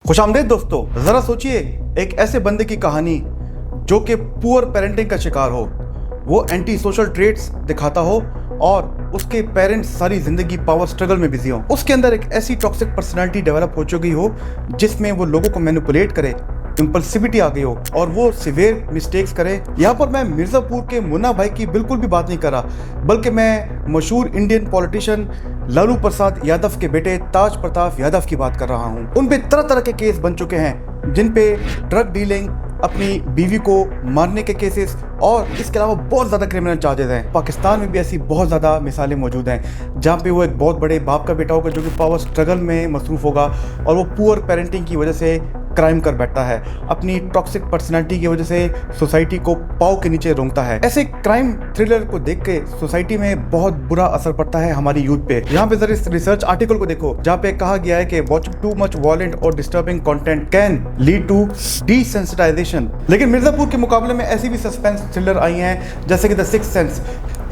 खुशामदीद दोस्तों, जरा सोचिए एक ऐसे बंदे की कहानी जो कि पुअर पेरेंटिंग का शिकार हो, वो एंटी सोशल ट्रेट्स दिखाता हो और उसके पेरेंट्स सारी जिंदगी पावर स्ट्रगल में बिजी हो। उसके अंदर एक ऐसी टॉक्सिक पर्सनालिटी डेवलप हो चुकी हो जिसमें वो लोगों को मैनिपुलेट करे, इम्पल्सिविटी आ गई हो और वो सिवियर मिस्टेक्स करे। यहाँ पर मैं मिर्जापुर के मुन्ना भाई की बिल्कुल भी बात नहीं कर रहा, बल्कि मैं मशहूर इंडियन पॉलिटिशियन लालू प्रसाद यादव के बेटे ताज प्रताप यादव की बात कर रहा हूँ। उन पे तरह तरह के केस बन चुके हैं, जिन पे ड्रग डीलिंग, अपनी बीवी को मारने के केसेस और इसके अलावा बहुत ज़्यादा क्रिमिनल चार्जेस हैं। पाकिस्तान में भी ऐसी बहुत ज़्यादा मिसालें मौजूद हैं जहाँ पे वो एक बहुत बड़े बाप का बेटा होगा जो कि पावर स्ट्रगल में मसरूफ़ होगा और वो पुअर पेरेंटिंग की वजह से क्राइम कर बैठता है, अपनी टॉक्सिक पर्सनालिटी की वजह से सोसाइटी को पाँव के नीचे रोंगता है। ऐसे क्राइम थ्रिलर को देख के सोसाइटी में बहुत बुरा असर पड़ता है हमारी यूथ पे। यहाँ पे जरा इस रिसर्च आर्टिकल को देखो जहाँ पे कहा गया है कि वॉचिंग टू मच वायलेंट और disturbing content can lead to desensitization. लेकिन मिर्जापुर के मुकाबले में ऐसी भी सस्पेंस थ्रिलर आई हैं जैसे कि द सिक्स्थ सेंस।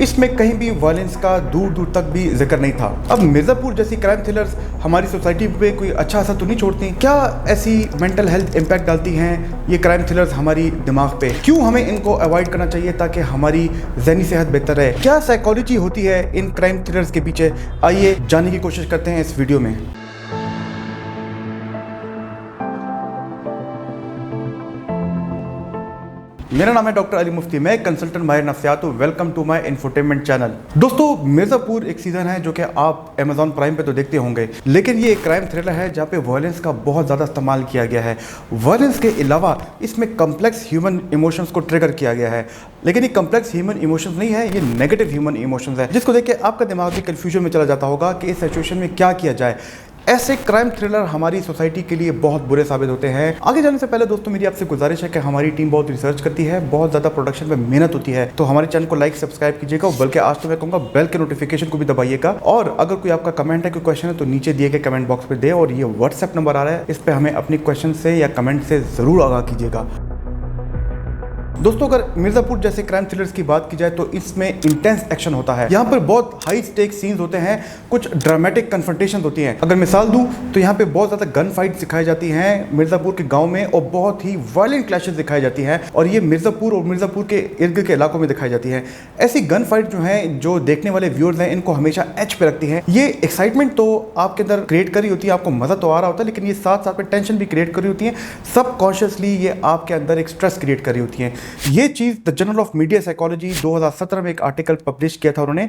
इसमें कहीं भी वायलेंस का दूर दूर तक भी जिक्र नहीं था। अब मिर्जापुर जैसी क्राइम थ्रिलर्स हमारी सोसाइटी पे कोई अच्छा असर तो नहीं छोड़ती? क्या ऐसी मेंटल हेल्थ इम्पैक्ट डालती हैं ये क्राइम थ्रिलर्स हमारी दिमाग पे? क्यों हमें इनको अवॉइड करना चाहिए ताकि हमारी ज़हनी सेहत बेहतर रहे? क्या साइकोलॉजी होती है इन क्राइम थ्रिलर्स के पीछे? आइए जानने की कोशिश करते हैं इस वीडियो में। मेरा नाम है डॉक्टर अली मुफ्ती, मैं कंसल्टेंट माहिर नफ्सियात हूँ। Welcome to my infotainment channel. दोस्तों, मिर्जापुर एक सीजन है जो कि आप अमेजॉन प्राइम पे तो देखते होंगे, लेकिन ये एक क्राइम थ्रिलर है जहाँ पे वायलेंस का बहुत ज़्यादा इस्तेमाल किया गया है। वायलेंस के अलावा इसमें कम्प्लेक्स ह्यूमन इमोशंस को ट्रिगर किया गया है, लेकिन ये कम्प्लेक्स ह्यूमन इमोशंस नहीं है, ये नेगेटिव ह्यूमन इमोशंस है, जिसको देख के आपका दिमाग भी कन्फ्यूजन में चला जाता होगा कि इस सिचुएशन में क्या किया जाए। ऐसे क्राइम थ्रिलर हमारी सोसाइटी के लिए बहुत बुरे साबित होते हैं। आगे जाने से पहले दोस्तों मेरी आपसे गुजारिश है कि हमारी टीम बहुत रिसर्च करती है, बहुत ज़्यादा प्रोडक्शन में मेहनत होती है, तो हमारे चैनल को लाइक सब्सक्राइब कीजिएगा, बल्कि आज तो मैं कहूँगा बेल के नोटिफिकेशन को भी दबाइएगा। और अगर कोई आपका कमेंट है, कोई क्वेश्चन है, तो नीचे दिए गए कमेंट बॉक्स में दे, और ये व्हाट्सएप नंबर आ रहा है, इस पर हमें अपनी क्वेश्चन से या कमेंट से ज़रूर आगाह कीजिएगा। दोस्तों, अगर मिर्जापुर जैसे क्राइम थ्रिलर्स की बात की जाए तो इसमें इंटेंस एक्शन होता है। यहाँ पर बहुत हाई स्टेक सीन्स होते हैं, कुछ ड्रामेटिक कन्फ्रंटेशन होती हैं। अगर मिसाल दूं तो यहाँ पे बहुत ज़्यादा गन फाइट्स दिखाई जाती हैं मिर्जापुर के गांव में, और बहुत ही वायलेंट क्लैशेस दिखाई जाती हैं, और ये मिर्जापुर और मिर्जापुर के इर्द गिर्द के इलाकों में दिखाई जाती हैं। ऐसी गन फाइट जो है, जो देखने वाले व्यूअर्स हैं इनको हमेशा एच पे रखती हैं। ये एक्साइटमेंट तो आपके अंदर क्रिएट करी होती है, आपको मज़ा तो आ रहा होता है, लेकिन ये साथ साथ में टेंशन भी क्रिएट करी होती है। सबकॉन्शियसली ये आपके अंदर एक स्ट्रेस क्रिएट करी होती है। ये चीज़ the journal of media psychology 2017 में एक आर्टिकल पब्लिश किया था उन्होंने।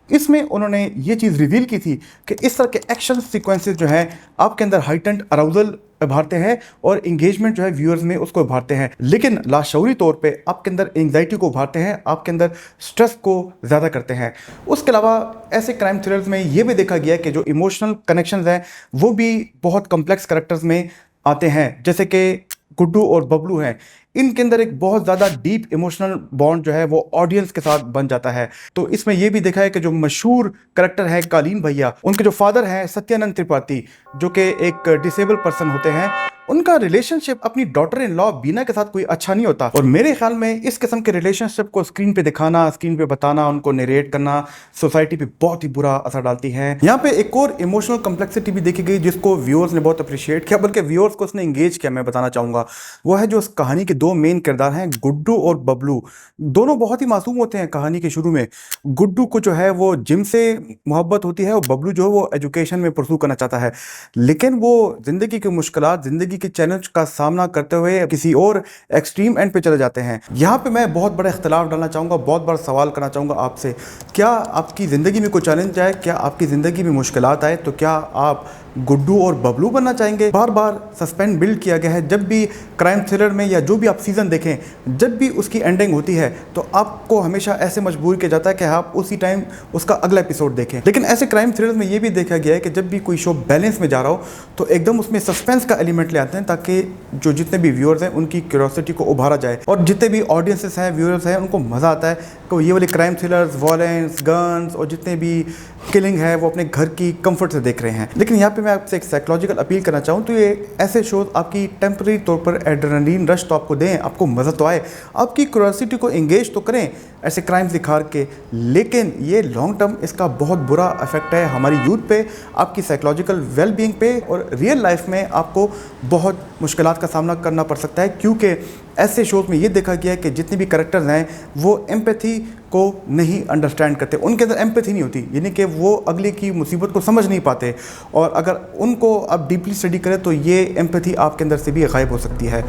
इसमें उन्होंने ये चीज़ रिवील की थी कि इस तरह के एक्शन सीक्वेंसेस जो हैं आपके अंदर हाइटेंड अराउजल उभारते हैं और इंगेजमेंट जो है व्यूअर्स में उसको उभारते हैं, लेकिन लाशऊरी तौर पे आपके अंदर एंग्जाइटी को उभारते हैं, आपके अंदर स्ट्रेस को ज़्यादा करते हैं। उसके अलावा ऐसे क्राइम थ्रिलर्स में ये भी देखा गया कि जो इमोशनल कनेक्शंस हैं वो भी बहुत कम्प्लेक्स कैरेक्टर्स में आते हैं, जैसे कि गुड्डू और बबलू हैं। इनके अंदर एक बहुत ज़्यादा डीप इमोशनल बॉन्ड जो है वो ऑडियंस के साथ बन जाता है। तो इसमें यह भी देखा है कि जो मशहूर करैक्टर है कालीन भैया, उनके जो फादर हैं सत्यानंद त्रिपाठी, जो कि एक डिसेबल पर्सन होते हैं, उनका रिलेशनशिप अपनी डॉटर इन लॉ बीना के साथ कोई अच्छा नहीं होता। और मेरे ख्याल में इस किस्म के रिलेशनशिप को स्क्रीन पे दिखाना, स्क्रीन पे बताना, उनको नरेट करना सोसाइटी पे बहुत ही बुरा असर डालती है। यहाँ पे एक और इमोशनल कम्प्लेक्सिटी भी देखी गई जिसको व्यूअर्स ने बहुत अप्रिशिएट किया, बल्कि व्यूअर्स को उसने इंगेज किया, मैं बताना चाहूँगा। वो है जो उस कहानी के दो मेन किरदार हैं, गुड्डू और बबलू। दोनों बहुत ही मासूम होते हैं कहानी के शुरू में। गुड्डू को जो है वो जिम से मोहब्बत होती है और बबलू जो है वो एजुकेशन में परसू करना चाहता है, लेकिन वो जिंदगी की मुश्किलात, जिंदगी के चैलेंज का सामना करते हुए किसी और एक्सट्रीम एंड पे चले जाते हैं। यहाँ पे मैं बहुत बड़ा इख्तिलाफ डालना चाहूँगा, बहुत बड़ा सवाल करना चाहूँगा आपसे। क्या आपकी ज़िंदगी में कोई चैलेंज आए, क्या आपकी ज़िंदगी में मुश्किलात आए, तो क्या आप गुड्डू और बबलू बनना चाहेंगे? बार बार सस्पेंस बिल्ड किया गया है। जब भी क्राइम थ्रिलर में या जो भी आप सीज़न देखें, जब भी उसकी एंडिंग होती है तो आपको हमेशा ऐसे मजबूर किया जाता है कि आप उसी टाइम उसका अगला एपिसोड देखें। लेकिन ऐसे क्राइम थ्रिलर में ये भी देखा गया है कि जब भी कोई शो बैलेंस में जा रहा हो तो एकदम उसमें सस्पेंस का एलिमेंट ले आते हैं, ताकि जो जितने भी व्यूअर्स हैं उनकी क्यूरियोसिटी को उभारा जाए, और जितने भी ऑडियंसेस हैं, व्यूअर्स हैं, उनको मज़ा आता है कि ये वाले क्राइम थ्रिलर्स, वायलेंस, गन्स और जितने भी किलिंग है वो अपने घर की कंफर्ट से देख रहे हैं। लेकिन यहाँ पे मैं आपसे एक साइकोलॉजिकल अपील करना चाहूँ तो ये ऐसे शोज आपकी टेम्पररी तौर पर एड्रेनलिन रश तो आपको दें, आपको मज़ा तो आए, आपकी क्यूरियोसिटी को एंगेज तो करें, ऐसे क्राइम्स दिखा के, लेकिन ये लॉन्ग टर्म इसका बहुत बुरा इफेक्ट है हमारी यूथ पे, आपकी साइकोलॉजिकल वेल बीइंग पे, और रियल लाइफ में आपको बहुत मुश्किलात का सामना करना पड़ सकता है। क्योंकि ऐसे शोज़ में ये देखा गया है कि जितने भी कैरेक्टर्स हैं वो एम्पैथी को नहीं अंडरस्टैंड करते, उनके अंदर एम्पैथी नहीं होती, यानी कि वो अगले की मुसीबत को समझ नहीं पाते, और अगर उनको आप डीपली स्टडी करें तो ये एम्पैथी आपके अंदर से भी गायब हो सकती है।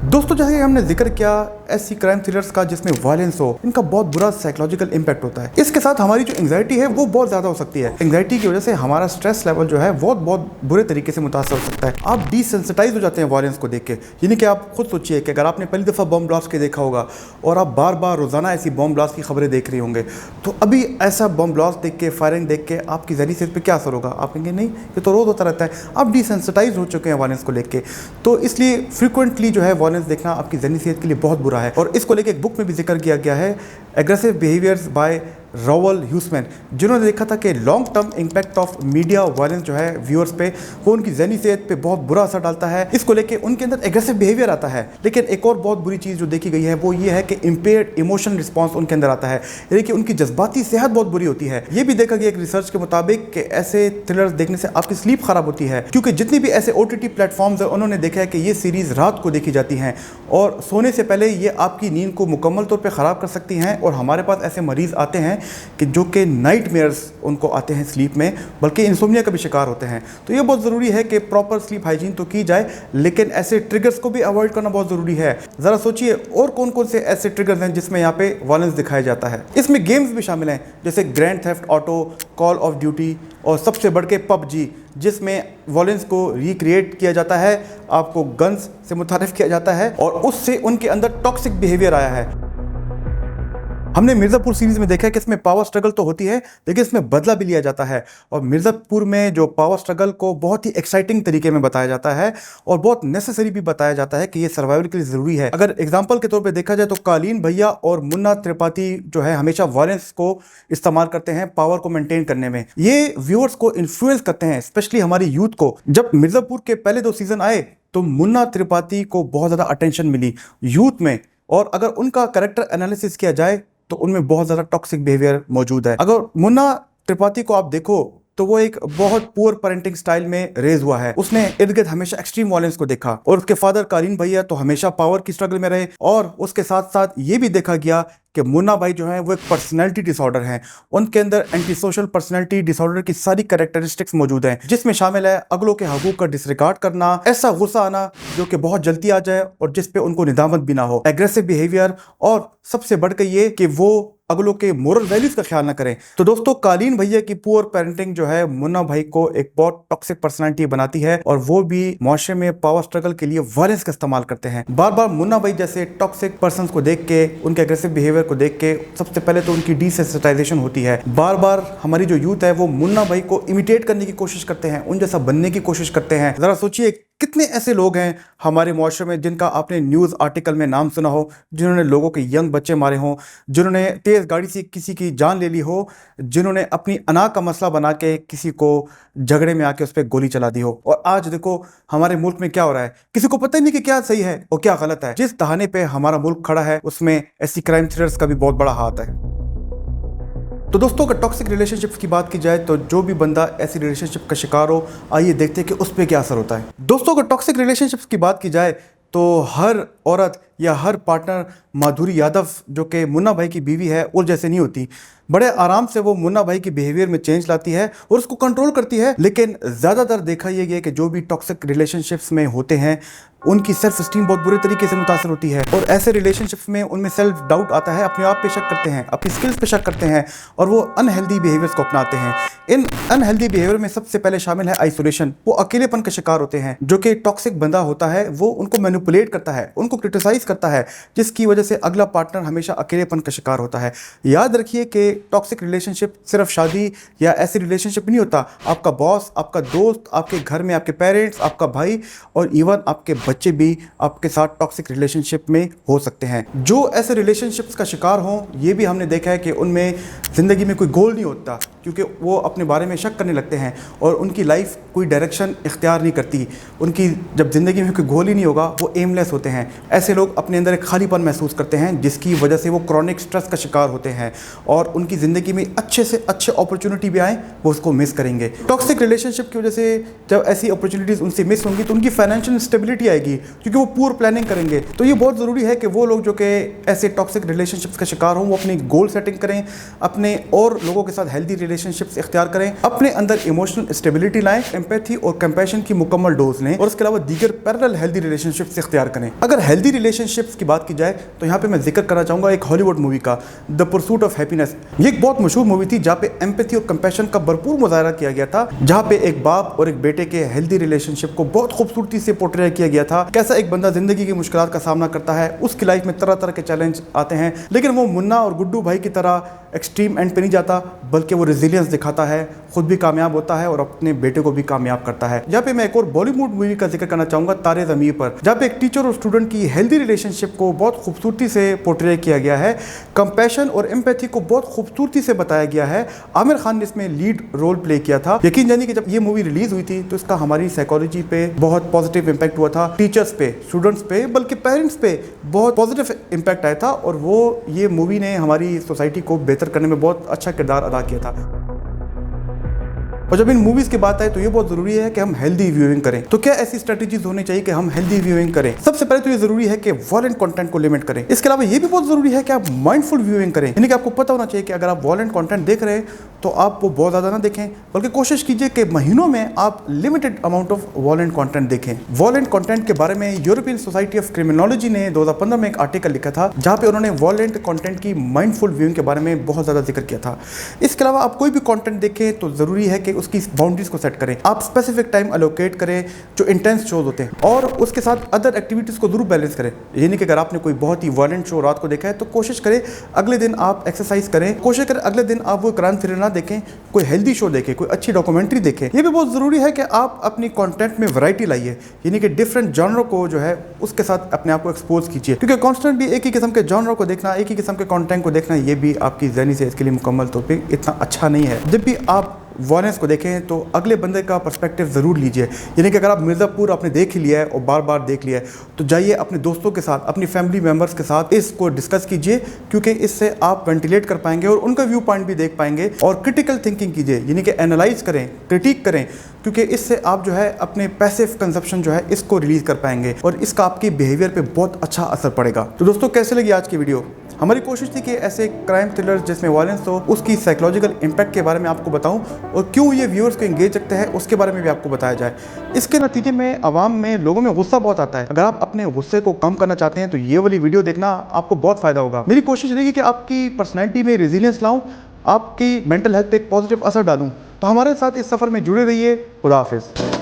दोस्तों, जैसे हमने जिक्र किया ऐसी क्राइम थ्रिलर्स का जिसमें वायलेंस हो, इनका बहुत बुरा साइकोलॉजिकल इंपैक्ट होता है। इसके साथ हमारी जो एंग्जाइटी है वो बहुत ज़्यादा हो सकती है। एंग्जाइटी की वजह से हमारा स्ट्रेस लेवल जो है बहुत बुरे तरीके से मुतासर हो सकता है। आप डिसेंसिटाइज हो जाते हैं वायलेंस को देख के। यानी कि आप खुद सोचिए कि अगर आपने पहली दफ़ा बम ब्लास्ट के देखा होगा और आप बार बार रोज़ाना ऐसी बम ब्लास्ट की खबरें देख रहे होंगे, तो अभी ऐसा बम ब्लास्ट देख के, फायरिंग देख के आपकी ज़हनी सेहत पर क्या असर होगा? आप कहेंगे नहीं, ये तो रोज़ होता रहता है। आप डिसेंसिटाइज हो चुके हैं वायलेंस को लेकर, तो इसलिए फ्रिक्वेंटली जो है वायलेंस देखना आपकी ज़हनी सेहत के लिए बहुत बुरा है। और इसको लेके एक बुक में भी जिक्र किया गया है, एग्रेसिव बिहेवियर्स बाय रॉवल ह्यूसमैन, जिन्होंने देखा था कि long term impact of media violence जो है व्यूअर्स पे, वो उनकी ज़हनी सेहत पे बहुत बुरा असर डालता है। इसको लेके उनके अंदर एग्रेसिव बिहेवियर आता है। लेकिन एक और बहुत बुरी चीज़ जो देखी गई है वो ये है कि इम्पेयर्ड इमोशन रिस्पॉन्स उनके अंदर आता है, यानी कि उनकी जज्बाती सेहत बहुत बुरी होती है। ये भी देखा गया एक रिसर्च के मुताबिक कि ऐसे थ्रिलर्स देखने से आपकी स्लीप खराब होती है, क्योंकि जितनी भी ऐसे OTT प्लेटफॉर्म्स है उन्होंने देखा है कि ये सीरीज़ रात को देखी जाती हैं और सोने से पहले ये आपकी नींद को मुकम्मल तौर पर ख़राब कर सकती हैं। और हमारे पास ऐसे मरीज़ आते हैं कि जो कि नाइटमेयर्स उनको आते हैं स्लीप में, बल्कि इंसोम्निया का भी शिकार होते हैं। तो ये बहुत ज़रूरी है कि प्रॉपर स्लीप हाइजीन तो की जाए, लेकिन ऐसे ट्रिगर्स को भी अवॉइड करना बहुत ज़रूरी है। ज़रा सोचिए और कौन कौन से ऐसे ट्रिगर्स हैं जिसमें यहाँ पे वायलेंस दिखाया जाता है। इसमें गेम्स भी शामिल हैं, जैसे grand theft auto, call of duty, और सबसे बढ़ के PUBG, जिसमें वायलेंस को रिक्रिएट किया जाता है, आपको गन्स से मुतारिफ किया जाता है और उससे उनके अंदर टॉक्सिक बिहेवियर आया है। हमने मिर्ज़ापुर सीरीज़ में देखा है कि इसमें पावर स्ट्रगल तो होती है, लेकिन इसमें बदला भी लिया जाता है। और मिर्ज़ापुर में जो पावर स्ट्रगल को बहुत ही एक्साइटिंग तरीके में बताया जाता है और बहुत नेसेसरी भी बताया जाता है कि ये सर्वाइवल के लिए ज़रूरी है। अगर एग्जाम्पल के तौर पे देखा जाए तो कालीन भैया और मुन्ना त्रिपाठी जो है हमेशा वायलेंस को इस्तेमाल करते हैं पावर को मेंटेन करने में। ये व्यूअर्स को इन्फ्लुएंस करते हैं, स्पेशली हमारी यूथ को। जब मिर्ज़ापुर के पहले 2 सीज़न आए तो मुन्ना त्रिपाठी को बहुत ज़्यादा अटेंशन मिली यूथ में, और अगर उनका कैरेक्टर एनालिसिस किया जाए तो उनमें बहुत ज़्यादा टॉक्सिक बिहेवियर मौजूद है। अगर मुन्ना त्रिपाठी को आप देखो तो वो एक बहुत पुअर पेरेंटिंग स्टाइल में रेज हुआ है। उसने इर्द गिर्द हमेशा एक्सट्रीम वायलेंस को देखा, और उसके फादर कालीन भैया तो हमेशा पावर की स्ट्रगल में रहे। और उसके साथ साथ ये भी देखा गया कि मुन्ना भाई जो है वो एक पर्सनैलिटी डिसऑर्डर हैं, उनके अंदर एंटी सोशल पर्सनैलिटी डिसऑर्डर की सारी कैरेक्टरिस्टिक्स मौजूद हैं, जिसमें शामिल है अगलों के हकूक का डिसरिगार्ड करना, ऐसा गुस्सा आना जो कि बहुत जल्दी आ जाए और जिस पे उनको निदामत भी ना हो, एग्रेसिव बिहेवियर, और सबसे बढ़कर ये कि वो अगलों के मोरल वैल्यूज का ख्याल ना करें। तो दोस्तों, कालीन भैया की पुअर पेरेंटिंग जो है मुन्ना भाई को एक बहुत टॉक्सिक पर्सनालिटी बनाती है, और वो भी माशरे में पावर स्ट्रगल के लिए वायलेंस का इस्तेमाल करते हैं। बार बार मुन्ना भाई जैसे टॉक्सिक पर्सन को देख के, उनके एग्रेसिव बिहेवियर को देख के सबसे पहले तो उनकी डिसेंसिटाइजेशन होती है। बार बार हमारी जो यूथ है वो मुन्ना भाई को इमिटेट करने की कोशिश करते हैं, उन जैसा बनने की कोशिश करते हैं। जरा सोचिए कितने ऐसे लोग हैं हमारे मुआशरे में जिनका आपने न्यूज़ आर्टिकल में नाम सुना हो, जिन्होंने लोगों के यंग बच्चे मारे हों, जिन्होंने तेज़ गाड़ी से किसी की जान ले ली हो, जिन्होंने अपनी अना का मसला बना के किसी को झगड़े में आके उस पर गोली चला दी हो। और आज देखो हमारे मुल्क में क्या हो रहा है, किसी को पता ही नहीं कि क्या सही है और क्या गलत है। जिस दहाने पे हमारा मुल्क खड़ा है उसमें ऐसी क्राइम थ्रिलर्स का भी बहुत बड़ा हाथ है। तो दोस्तों, अगर टॉक्सिक रिलेशनशिप्स की बात की जाए तो जो भी बंदा ऐसी रिलेशनशिप का शिकार हो, आइए देखते हैं कि उस पर क्या असर होता है। दोस्तों, अगर टॉक्सिक रिलेशनशिप्स की बात की जाए तो हर औरत या हर पार्टनर माधुरी यादव जो कि मुन्ना भाई की बीवी है और जैसे नहीं होती। बड़े आराम से वो मुन्ना भाई की बिहेवियर में चेंज लाती है और उसको कंट्रोल करती है। लेकिन ज़्यादातर देखा ये गया कि जो भी टॉक्सिक रिलेशनशिप्स में होते हैं उनकी सेल्फ स्टीम बहुत बुरे तरीके से मुतासर होती है, और ऐसे रिलेशनशिप्स में उनमें सेल्फ डाउट आता है, अपने आप पे शक करते हैं, अपनी स्किल्स पे शक करते हैं, और वो अनहेल्दी बिहेवियर्स को अपनाते हैं। इन अनहेल्दी बिहेवियर में सबसे पहले शामिल है आइसोलेशन। वो अकेलेपन का शिकार होते हैं। जो कि टॉक्सिक बंदा होता है वो उनको मैनिपुलेट करता है, उनको क्रिटिसाइज करता है, जिसकी वजह से अगला पार्टनर हमेशा अकेलेपन का शिकार होता है। याद रखिए कि टॉक्सिक रिलेशनशिप सिर्फ शादी या ऐसी रिलेशनशिप नहीं होता। आपका बॉस, आपका दोस्त, आपके घर में आपके पेरेंट्स, आपका भाई और इवन आपके बच्चे भी आपके साथ टॉक्सिक रिलेशनशिप में हो सकते हैं। जो ऐसे रिलेशनशिप्स का शिकार हों, ये भी हमने देखा है कि उनमें ज़िंदगी में कोई गोल नहीं होता, क्योंकि वो अपने बारे में शक करने लगते हैं और उनकी लाइफ कोई डायरेक्शन इख्तियार नहीं करती। उनकी जब ज़िंदगी में कोई गोल ही नहीं होगा, वो एमलेस होते हैं। ऐसे लोग अपने अंदर एक खालीपन महसूस करते हैं, जिसकी वजह से वो क्रॉनिक स्ट्रेस का शिकार होते हैं और उनकी ज़िंदगी में अच्छे से अच्छे अपॉर्चुनिटी भी आए, वो उसको मिस करेंगे। टॉक्सिक रिलेशनशिप की वजह से जब ऐसी अपॉर्चुनिटीज़ उनसे मिस होंगी तो उनकी फाइनेंशियल स्टेबिलिटी आएगी, क्योंकि वो पूर प्लानिंग करेंगे। तो ये बहुत ज़रूरी है कि वो लोग जो कि ऐसे टॉक्सिक रिलेशनशिप्स का शिकार हों, वो अपनी गोल सेटिंग करें, अपने और लोगों के साथ हेल्दी रिलेशनशिप्स इख्तियार करें, अपने अंदर इमोशनल स्टेबिलिटी लाएं, एम्पैथी और कंपैशन की मुकम्मल डोज लें और उसके अलावा दीगर पैरेलल हेल्दी रिलेशनशिप्स इख्तियार करें। अगर हेल्दी रिलेशनशिप्स की बात की जाए तो यहाँ पे मैं जिक्र करना चाहूँगा एक हॉलीवुड मूवी का, द परसूट ऑफ हैप्पीनेस। ये एक बहुत मशहूर मूवी थी जहाँ पे एम्पैथी और कंपैशन का भरपूर मुजाहरा किया गया था, जहाँ पे एक बाप और एक बेटे के हेल्दी रिलेशनशिप को बहुत खूबसूरती से पोर्ट्रे किया गया था। कैसा एक बंदा जिंदगी की मुश्किलात का सामना करता है, उसकी लाइफ में तरह तरह के चैलेंज आते हैं, लेकिन वो मुन्ना और गुड्डू भाई की तरह एक्सट्रीम एंड पे नहीं जाता, बल्कि वो रेजिलियंस दिखाता है, खुद भी कामयाब होता है और अपने बेटे को भी कामयाब करता है। यहाँ पे मैं एक और बॉलीवुड मूवी का जिक्र करना चाहूँगा, तारे ज़मीन पर, जहाँ पे एक टीचर और स्टूडेंट की हेल्दी रिलेशनशिप को बहुत खूबसूरती से पोर्ट्रे किया गया है। कंपैशन और एम्पैथी को बहुत खूबसूरती से बताया गया है। आमिर खान ने इसमें लीड रोल प्ले किया था। यकीन जानिए कि जब ये मूवी रिलीज हुई थी तो इसका हमारी साइकोलॉजी पे बहुत पॉजिटिव इम्पैक्ट हुआ था, टीचर्स पे, स्टूडेंट्स पे, बल्कि पेरेंट्स पे बहुत पॉजिटिव इम्पैक्ट आया था और वो ये मूवी ने हमारी सोसाइटी को बेहतर करने में बहुत अच्छा किरदार अदा किया था। और जब इन मूवीज की बात आए तो ये बहुत जरूरी है कि हम हेल्दी व्यूइंग करें। तो क्या ऐसी स्ट्रेटजीज होनी चाहिए कि हम हेल्दी व्यूइंग करें? सबसे पहले तो ये जरूरी है कि वॉयलेंट कंटेंट को लिमिट करें। इसके अलावा ये भी बहुत जरूरी है कि आप माइंडफुल व्यूइंग करें, यानी कि आपको पता होना चाहिए कि अगर आप वॉयलेंट कंटेंट देख रहे हैं तो आप वो बहुत ज्यादा ना देखें, बल्कि कोशिश कीजिए कि महीनों में आप limited amount of violent content देखें। वॉयलेंट कंटेंट के बारे में यूरोपियन सोसाइटी ऑफ क्रिमिनोलॉजी ने 2015 में एक आर्टिकल लिखा था, जहां पे उन्होंने वॉयलेंट कंटेंट की माइंडफुल व्यूइंग के बारे में बहुत ज्यादा जिक्र किया था। इसके अलावा आप कोई भी कंटेंट देखें तो जरूरी है कि उसकी बाउंड्रीज को सेट करें, आप स्पेसिफिक टाइम अलोकेट करें जो इंटेंस शोज होते हैं, और उसके साथ अदर एक्टिविटीज को जरूर बैलेंस करें। यानी कि अगर आपने कोई बहुत ही वायलेंट शो रात को देखा है तो कोशिश करें अगले दिन आप एक्सरसाइज करें, कोशिश करें अगले दिन आप वो क्राइम थ्रिलर ना देखें, कोई हेल्दी शो देखें, कोई अच्छी डॉक्यूमेंट्री देखें। ये भी बहुत जरूरी है कि आप अपनी कंटेंट में वैरायटी लाइए, यानी कि डिफरेंट जॉनर को जो है उसके साथ अपने आप को एक्सपोज कीजिए, क्योंकि कॉन्स्टेंटली एक ही किस्म के जॉनर को देखना, एक ही किस्म के कंटेंट को देखना, ये भी आपकी ज़हनी सेहत के लिए मुकम्मल तौर पे इतना अच्छा नहीं है। जब भी आप वॉयलेंस को देखें तो अगले बंदे का पर्सपेक्टिव ज़रूर लीजिए। यानी कि अगर आप मिर्ज़ापुर आपने देख ही लिया है और बार बार देख लिया है तो जाइए अपने दोस्तों के साथ, अपनी फैमिली मेम्बर्स के साथ इसको डिस्कस कीजिए, क्योंकि इससे आप वेंटिलेट कर पाएंगे और उनका व्यू पॉइंट भी देख पाएंगे। और क्रिटिकल थिंकिंग कीजिए, यानी कि एनालाइज करें, क्रिटिक करें, क्योंकि इससे आप जो है अपने पैसिव कंजप्शन जो है इसको रिलीज़ कर पाएंगे और इसका आपके बिहेवियर पे बहुत अच्छा असर पड़ेगा। तो दोस्तों, कैसे लगी आज की वीडियो? हमारी कोशिश थी कि ऐसे क्राइम थ्रिलर जिसमें वायलेंस हो उसकी साइकोलॉजिकल इम्पैक्ट के बारे में आपको बताऊं और क्यों ये व्यूअर्स को एंगेज रखते हैं उसके बारे में भी आपको बताया जाए। इसके नतीजे में आवाम में, लोगों में गुस्सा बहुत आता है। अगर आप अपने गुस्से को कम करना चाहते हैं तो ये वाली वीडियो देखना आपको बहुत फ़ायदा होगा। मेरी कोशिश रहेगी कि आपकी पर्सनैलिटी में रेजिलियंस लाऊं, आपकी मेंटल हेल्थ पे एक पॉजिटिव असर डालूं। तो हमारे साथ इस सफ़र में जुड़े रहिए। खुदा हाफिज़।